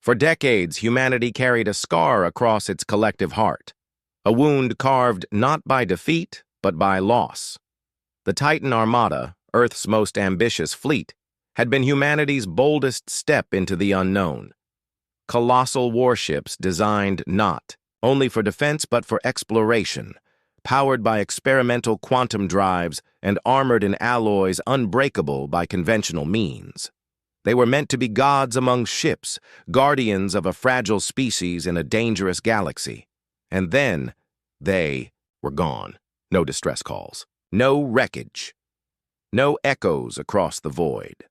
For decades, humanity carried a scar across its collective heart, a wound carved not by defeat, but by loss. The Titan Armada, Earth's most ambitious fleet, had been humanity's boldest step into the unknown. Colossal warships designed not only for defense but for exploration, powered by experimental quantum drives and armored in alloys unbreakable by conventional means. They were meant to be gods among ships, guardians of a fragile species in a dangerous galaxy. And then, they were gone. No distress calls, no wreckage, no echoes across the void.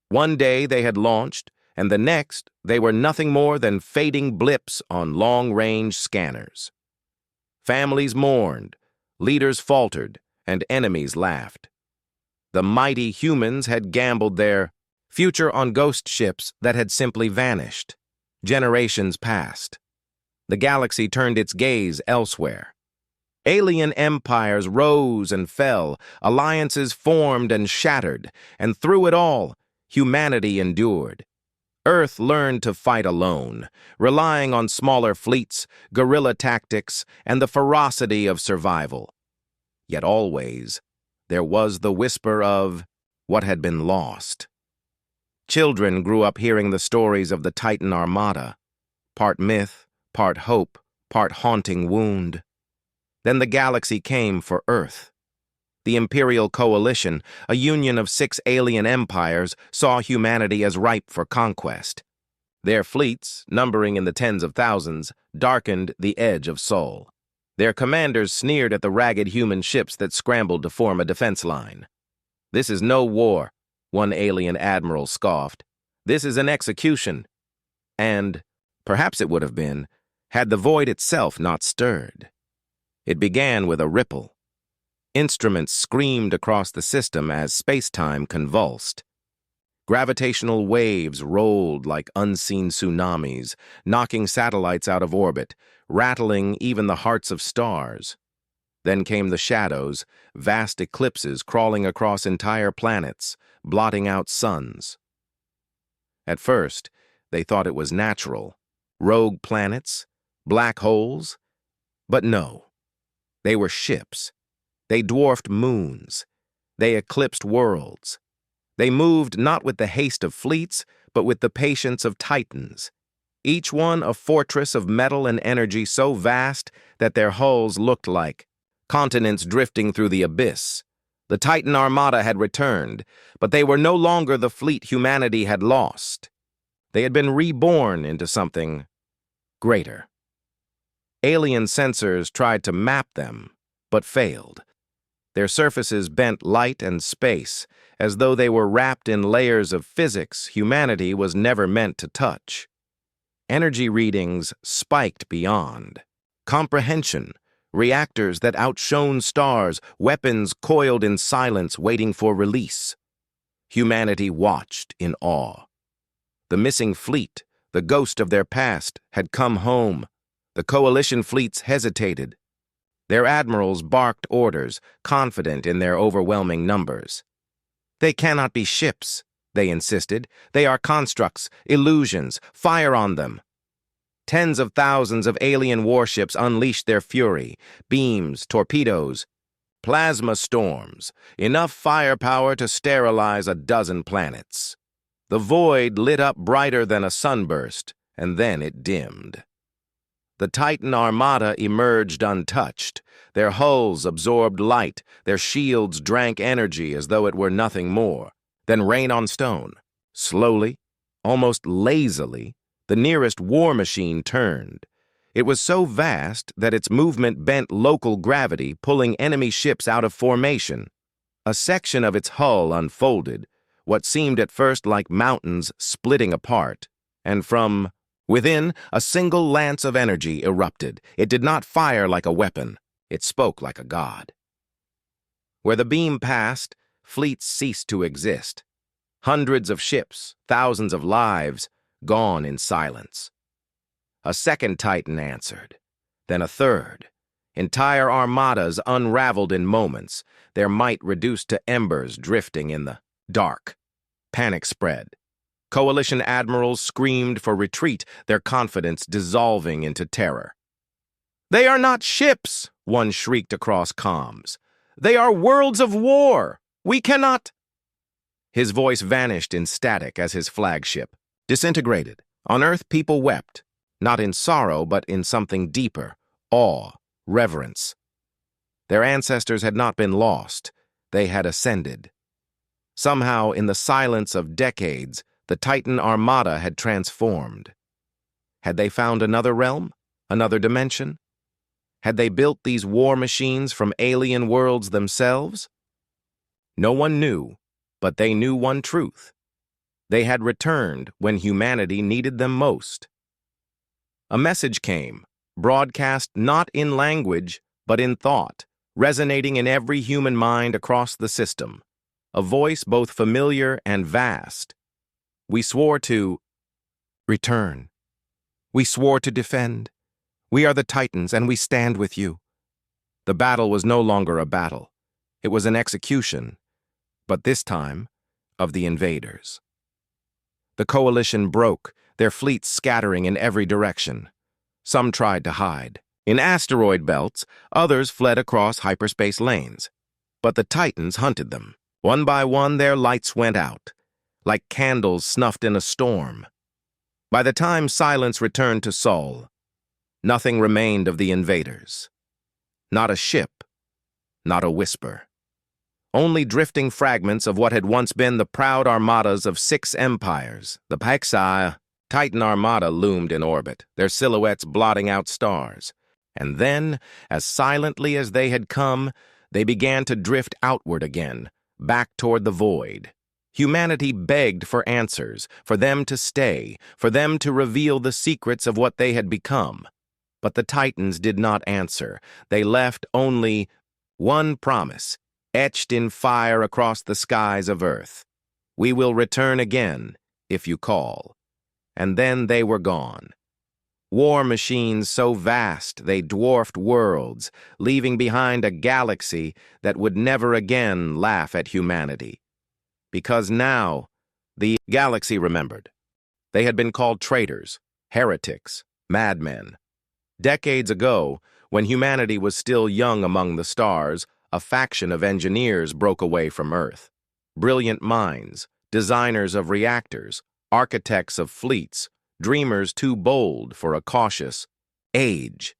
One day they had launched, and the next they were nothing more than fading blips on long-range scanners. Families mourned, leaders faltered, and enemies laughed. The mighty humans had gambled their future on ghost ships that had simply vanished. Generations passed. The galaxy turned its gaze elsewhere. Alien empires rose and fell, alliances formed and shattered, and through it all, humanity endured. Earth learned to fight alone, relying on smaller fleets, guerrilla tactics, and the ferocity of survival. Yet always, there was the whisper of what had been lost. Children grew up hearing the stories of the Titan Armada, part myth, part hope, part haunting wound. Then the galaxy came for Earth. The Imperial Coalition, a union of 6 alien empires, saw humanity as ripe for conquest. Their fleets, numbering in the tens of thousands, darkened the edge of Sol. Their commanders sneered at the ragged human ships that scrambled to form a defense line. "This is no war," one alien admiral scoffed. "This is an execution." And, perhaps it would have been, had the void itself not stirred. It began with a ripple. Instruments screamed across the system as space-time convulsed. Gravitational waves rolled like unseen tsunamis, knocking satellites out of orbit, rattling even the hearts of stars. Then came the shadows, vast eclipses crawling across entire planets, blotting out suns. At first, they thought it was natural. Rogue planets, black holes. But no, they were ships. They dwarfed moons. They eclipsed worlds. They moved not with the haste of fleets, but with the patience of titans, each one a fortress of metal and energy so vast that their hulls looked like continents drifting through the abyss. The Titan Armada had returned, but they were no longer the fleet humanity had lost. They had been reborn into something greater. Alien sensors tried to map them, but failed. Their surfaces bent light and space, as though they were wrapped in layers of physics humanity was never meant to touch. Energy readings spiked beyond comprehension, reactors that outshone stars, weapons coiled in silence waiting for release. Humanity watched in awe. The missing fleet, the ghost of their past, had come home. The coalition fleets hesitated. Their admirals barked orders, confident in their overwhelming numbers. "They cannot be ships," they insisted. "They are constructs, illusions. Fire on them." Tens of thousands of alien warships unleashed their fury, beams, torpedoes, plasma storms, enough firepower to sterilize a dozen planets. The void lit up brighter than a sunburst, and then it dimmed. The Titan Armada emerged untouched. Their hulls absorbed light, their shields drank energy as though it were nothing more. Then rain on stone. Slowly, almost lazily, the nearest war machine turned. It was so vast that its movement bent local gravity, pulling enemy ships out of formation. A section of its hull unfolded, what seemed at first like mountains splitting apart, and from within, a single lance of energy erupted. It did not fire like a weapon. It spoke like a god. Where the beam passed, fleets ceased to exist. Hundreds of ships, thousands of lives, gone in silence. A second Titan answered, then a third. Entire armadas unraveled in moments, their might reduced to embers drifting in the dark. Panic spread. Coalition admirals screamed for retreat, their confidence dissolving into terror. "They are not ships," one shrieked across comms. "They are worlds of war. We cannot—" His voice vanished in static as his flagship disintegrated. On Earth, people wept, not in sorrow, but in something deeper, awe, reverence. Their ancestors had not been lost. They had ascended. Somehow, in the silence of decades, the Titan Armada had transformed. Had they found another realm? Another dimension? Had they built these war machines from alien worlds themselves? No one knew, but they knew one truth. They had returned when humanity needed them most. A message came, broadcast not in language, but in thought, resonating in every human mind across the system. A voice both familiar and vast. We swore to return. We swore to defend. We are the Titans, and we stand with you. The battle was no longer a battle. It was an execution, but this time, of the invaders. The coalition broke, their fleets scattering in every direction. Some tried to hide. In asteroid belts, others fled across hyperspace lanes. But the Titans hunted them. One by one, their lights went out, like candles snuffed in a storm. By the time silence returned to Sol, nothing remained of the invaders. Not a ship, not a whisper. Only drifting fragments of what had once been the proud armadas of 6 empires. The HFY Titan Armada loomed in orbit, their silhouettes blotting out stars. And then, as silently as they had come, they began to drift outward again, back toward the void. Humanity begged for answers, for them to stay, for them to reveal the secrets of what they had become. But the Titans did not answer. They left only one promise, etched in fire across the skies of Earth. We will return again, if you call. And then they were gone. War machines so vast they dwarfed worlds, leaving behind a galaxy that would never again laugh at humanity. Because now, the galaxy remembered. They had been called traitors, heretics, madmen. Decades ago, when humanity was still young among the stars, a faction of engineers broke away from Earth. Brilliant minds, designers of reactors, architects of fleets, dreamers too bold for a cautious age.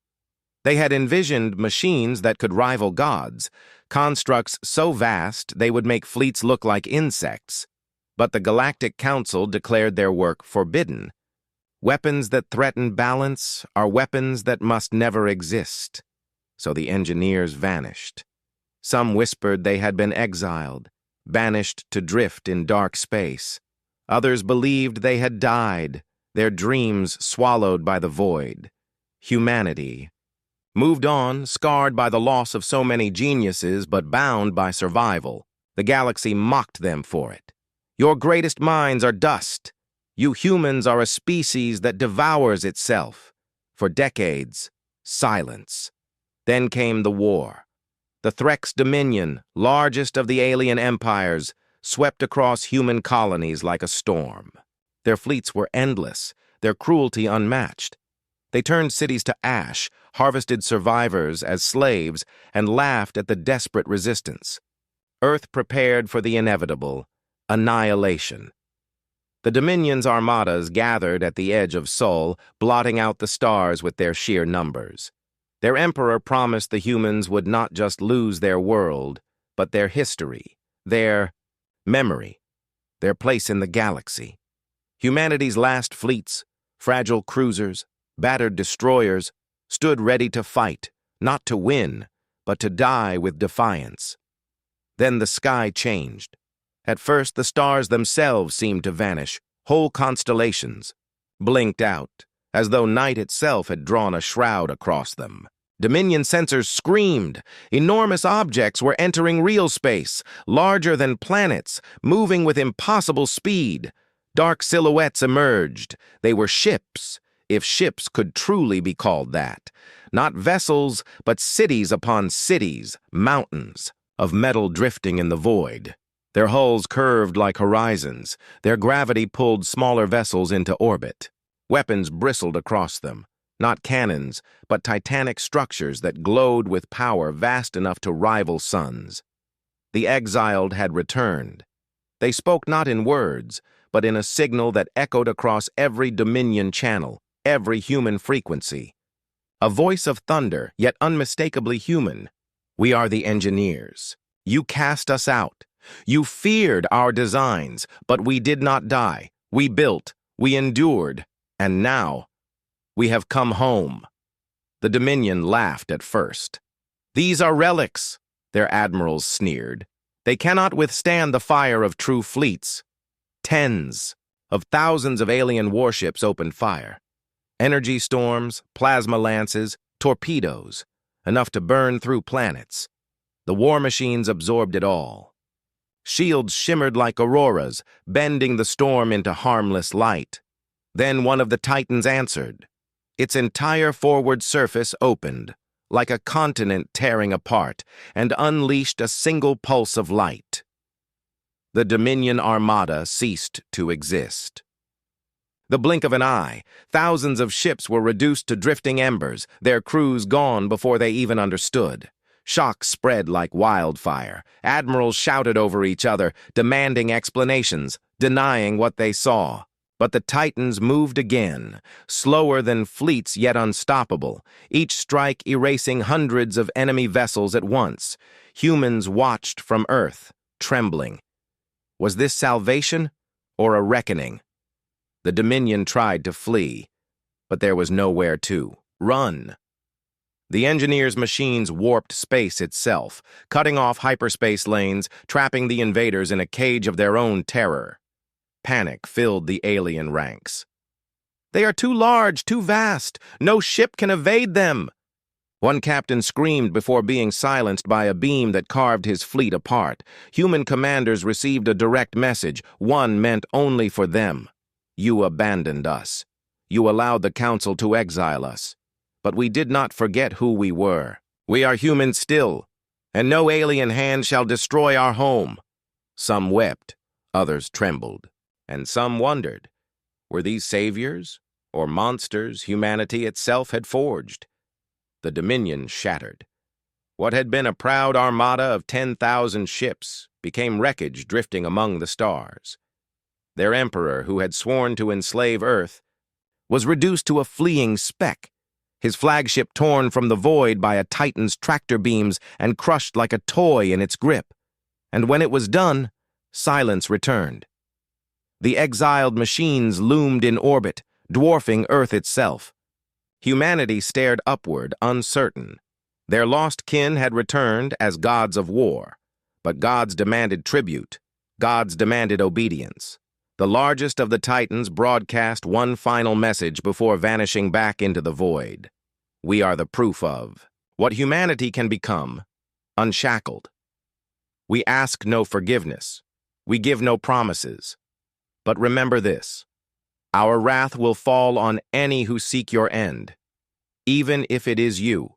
They had envisioned machines that could rival gods, constructs so vast they would make fleets look like insects. But the Galactic Council declared their work forbidden. Weapons that threaten balance are weapons that must never exist. So the engineers vanished. Some whispered they had been exiled, banished to drift in dark space. Others believed they had died, their dreams swallowed by the void. Humanity moved on, scarred by the loss of so many geniuses, but bound by survival. The galaxy mocked them for it. Your greatest minds are dust. You humans are a species that devours itself. For decades, silence. Then came the war. The Threx Dominion, largest of the alien empires, swept across human colonies like a storm. Their fleets were endless, their cruelty unmatched. They turned cities to ash, harvested survivors as slaves, and laughed at the desperate resistance. Earth prepared for the inevitable, annihilation. The Dominion's armadas gathered at the edge of Sol, blotting out the stars with their sheer numbers. Their emperor promised the humans would not just lose their world, but their history, their memory, their place in the galaxy. Humanity's last fleets, fragile cruisers, battered destroyers, stood ready to fight, not to win, but to die with defiance. Then the sky changed. At first, the stars themselves seemed to vanish, whole constellations, blinked out, as though night itself had drawn a shroud across them. Dominion sensors screamed. Enormous objects were entering real space, larger than planets, moving with impossible speed. Dark silhouettes emerged. They were ships, if ships could truly be called that. Not vessels, but cities upon cities, mountains, of metal drifting in the void. Their hulls curved like horizons. Their gravity pulled smaller vessels into orbit. Weapons bristled across them. Not cannons, but titanic structures that glowed with power vast enough to rival suns. The exiled had returned. They spoke not in words, but in a signal that echoed across every Dominion channel, every human frequency. A voice of thunder, yet unmistakably human. We are the engineers. You cast us out. You feared our designs, but we did not die. We built, we endured, and now we have come home. The Dominion laughed at first. These are relics, their admirals sneered. They cannot withstand the fire of true fleets. Tens of thousands of alien warships opened fire. Energy storms, plasma lances, torpedoes, enough to burn through planets. The war machines absorbed it all. Shields shimmered like auroras, bending the storm into harmless light. Then one of the Titans answered. Its entire forward surface opened, like a continent tearing apart, and unleashed a single pulse of light. The Dominion Armada ceased to exist. The blink of an eye, thousands of ships were reduced to drifting embers, their crews gone before they even understood. Shock spread like wildfire. Admirals shouted over each other, demanding explanations, denying what they saw. But the Titans moved again, slower than fleets yet unstoppable, each strike erasing hundreds of enemy vessels at once. Humans watched from Earth, trembling. Was this salvation or a reckoning? The Dominion tried to flee, but there was nowhere to run. The engineers' machines warped space itself, cutting off hyperspace lanes, trapping the invaders in a cage of their own terror. Panic filled the alien ranks. They are too large, too vast. No ship can evade them. One captain screamed before being silenced by a beam that carved his fleet apart. Human commanders received a direct message, one meant only for them. You abandoned us. You allowed the Council to exile us. But we did not forget who we were. We are human still, and no alien hand shall destroy our home. Some wept, others trembled, and some wondered. Were these saviors or monsters humanity itself had forged? The Dominion shattered. What had been a proud armada of 10,000 ships became wreckage drifting among the stars. Their emperor, who had sworn to enslave Earth, was reduced to a fleeing speck, his flagship torn from the void by a Titan's tractor beams and crushed like a toy in its grip. And when it was done, silence returned. The exiled machines loomed in orbit, dwarfing Earth itself. Humanity stared upward, uncertain. Their lost kin had returned as gods of war, but gods demanded tribute, gods demanded obedience. The largest of the Titans broadcast one final message before vanishing back into the void. We are the proof of what humanity can become, unshackled. We ask no forgiveness. We give no promises. But remember this, our wrath will fall on any who seek your end, even if it is you.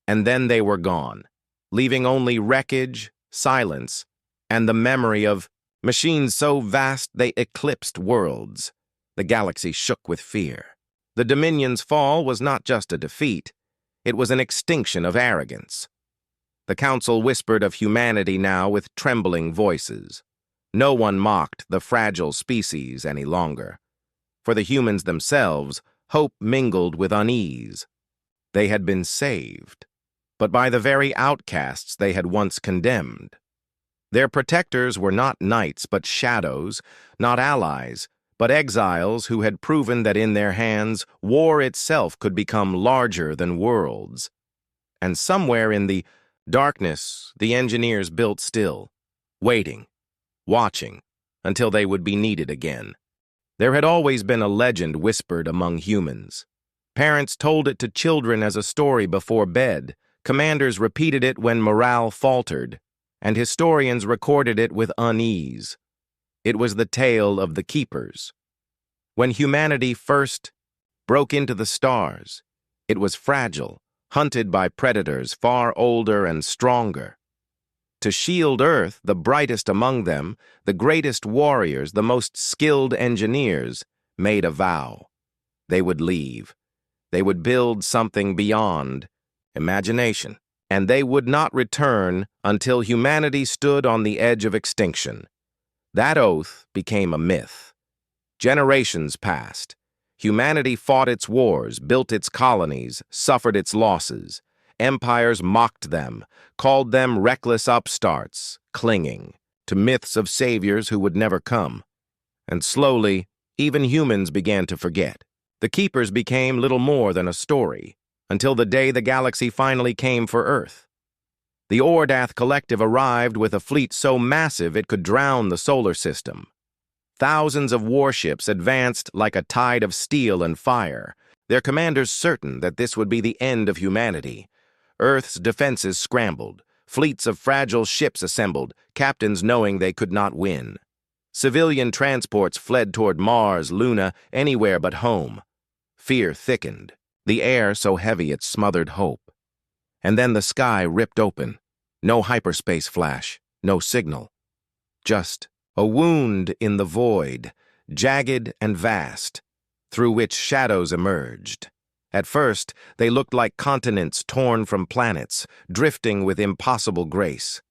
And then they were gone, leaving only wreckage, silence, and the memory of machines so vast they eclipsed worlds. The galaxy shook with fear. The Dominion's fall was not just a defeat, it was an extinction of arrogance. The Council whispered of humanity now with trembling voices. No one mocked the fragile species any longer. For the humans themselves, hope mingled with unease. They had been saved, but by the very outcasts they had once condemned. Their protectors were not knights but shadows, not allies, but exiles who had proven that in their hands war itself could become larger than worlds. And somewhere in the darkness, the engineers built still, waiting, watching, until they would be needed again. There had always been a legend whispered among humans. Parents told it to children as a story before bed, commanders repeated it when morale faltered, and historians recorded it with unease. It was the tale of the Keepers. When humanity first broke into the stars, it was fragile, hunted by predators far older and stronger. To shield Earth, the brightest among them, the greatest warriors, the most skilled engineers, made a vow. They would leave. They would build something beyond imagination, and they would not return until humanity stood on the edge of extinction. That oath became a myth. Generations passed. Humanity fought its wars, built its colonies, suffered its losses. Empires mocked them, called them reckless upstarts, clinging to myths of saviors who would never come. And slowly, even humans began to forget. The Keepers became little more than a story, until the day the galaxy finally came for Earth. The Ordath Collective arrived with a fleet so massive it could drown the solar system. Thousands of warships advanced like a tide of steel and fire, their commanders certain that this would be the end of humanity. Earth's defenses scrambled, fleets of fragile ships assembled, captains knowing they could not win. Civilian transports fled toward Mars, Luna, anywhere but home. Fear thickened, the air so heavy it smothered hope. And then the sky ripped open. No hyperspace flash, no signal. Just a wound in the void, jagged and vast, through which shadows emerged. At first, they looked like continents torn from planets, drifting with impossible grace.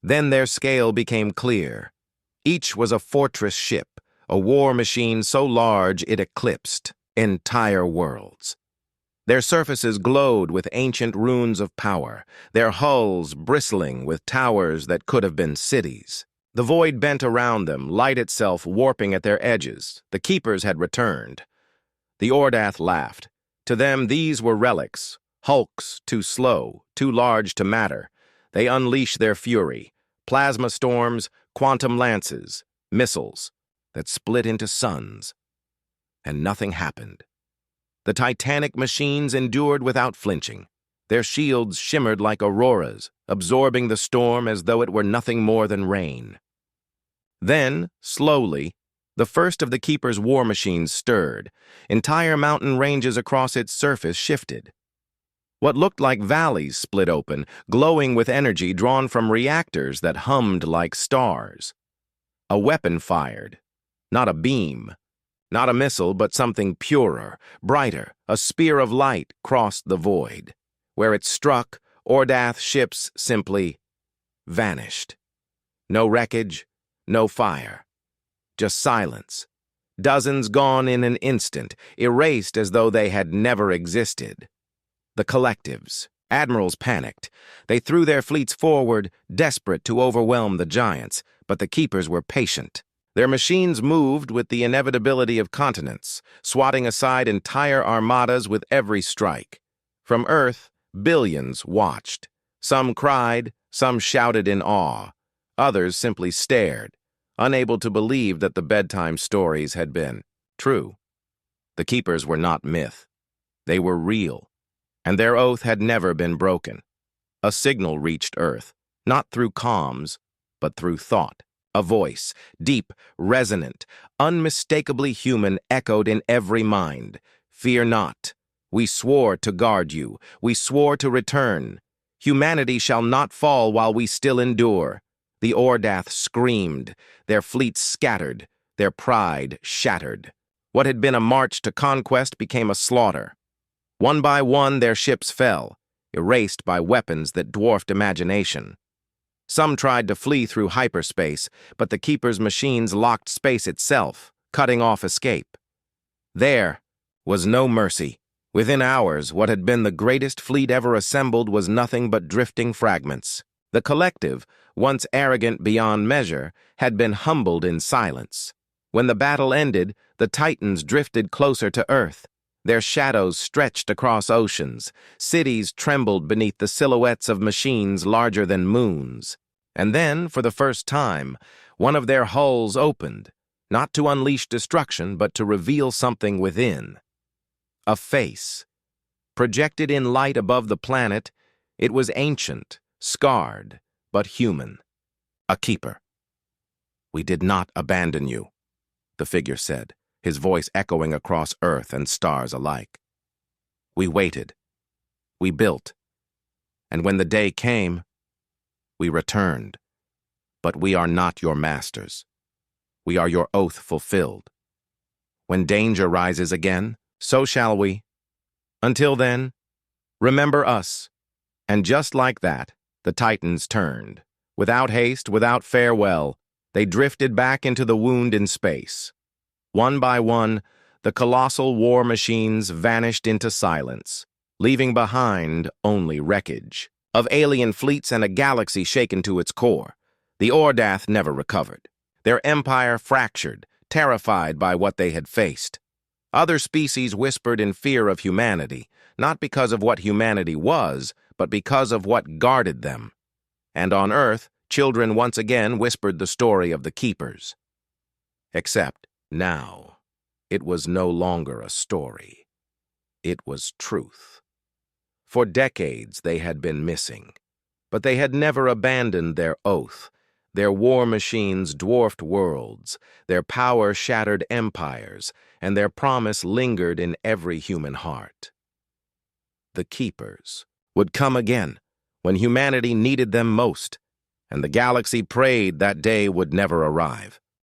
Then their scale became clear. Each was a fortress ship, a war machine so large it eclipsed entire worlds. Their surfaces glowed with ancient runes of power, their hulls bristling with towers that could have been cities. The void bent around them, light itself warping at their edges. The Keepers had returned. The Ordath laughed. To them, these were relics, hulks too slow, too large to matter. They unleashed their fury, plasma storms, quantum lances, missiles that split into suns. And nothing happened. The titanic machines endured without flinching. Their shields shimmered like auroras, absorbing the storm as though it were nothing more than rain. Then, slowly, the first of the Keeper's war machines stirred. Entire mountain ranges across its surface shifted. What looked like valleys split open, glowing with energy drawn from reactors that hummed like stars. A weapon fired, not a beam, not a missile, but something purer, brighter. A spear of light crossed the void. Where it struck, Ordath ships simply vanished. No wreckage, no fire. Just silence. Dozens gone in an instant, erased as though they had never existed. The collectives, admirals panicked. They threw their fleets forward, desperate to overwhelm the giants, but the Keepers were patient. Their machines moved with the inevitability of continents, swatting aside entire armadas with every strike. From Earth, billions watched. Some cried, some shouted in awe. Others simply stared, unable to believe that the bedtime stories had been true. The Keepers were not myth. They were real, and their oath had never been broken. A signal reached Earth, not through comms, but through thought. A voice, deep, resonant, unmistakably human, echoed in every mind. Fear not. We swore to guard you. We swore to return. Humanity shall not fall while we still endure. The Ordath screamed, their fleets scattered, their pride shattered. What had been a march to conquest became a slaughter. One by one their ships fell, erased by weapons that dwarfed imagination. Some tried to flee through hyperspace, but the Keeper's machines locked space itself, cutting off escape. There was no mercy. Within hours, what had been the greatest fleet ever assembled was nothing but drifting fragments. The collective, once arrogant beyond measure, had been humbled in silence. When the battle ended, the Titans drifted closer to Earth. Their shadows stretched across oceans. Cities trembled beneath the silhouettes of machines larger than moons. And then, for the first time, one of their hulls opened, not to unleash destruction, but to reveal something within. A face. Projected in light above the planet, it was ancient, scarred, but human. A Keeper. "We did not abandon you," the figure said, his voice echoing across Earth and stars alike. "We waited. We built. And when the day came, We returned. But we are not your masters. We are your oath fulfilled. When danger rises again, so shall we. Until then, remember us. And just like that, the Titans turned. Without haste, without farewell, they drifted back into the wound in space. One by one, the colossal war machines vanished into silence, leaving behind only wreckage of alien fleets and a galaxy shaken to its core. The Ordath never recovered. Their empire fractured, terrified by what they had faced. Other species whispered in fear of humanity, not because of what humanity was, but because of what guarded them. And on Earth, children once again whispered the story of the Keepers. Except now, it was no longer a story. It was truth. For decades they had been missing, but they had never abandoned their oath. Their war machines dwarfed worlds, their power shattered empires, and their promise lingered in every human heart. The Keepers would come again, when humanity needed them most, and the galaxy prayed that day would never arrive.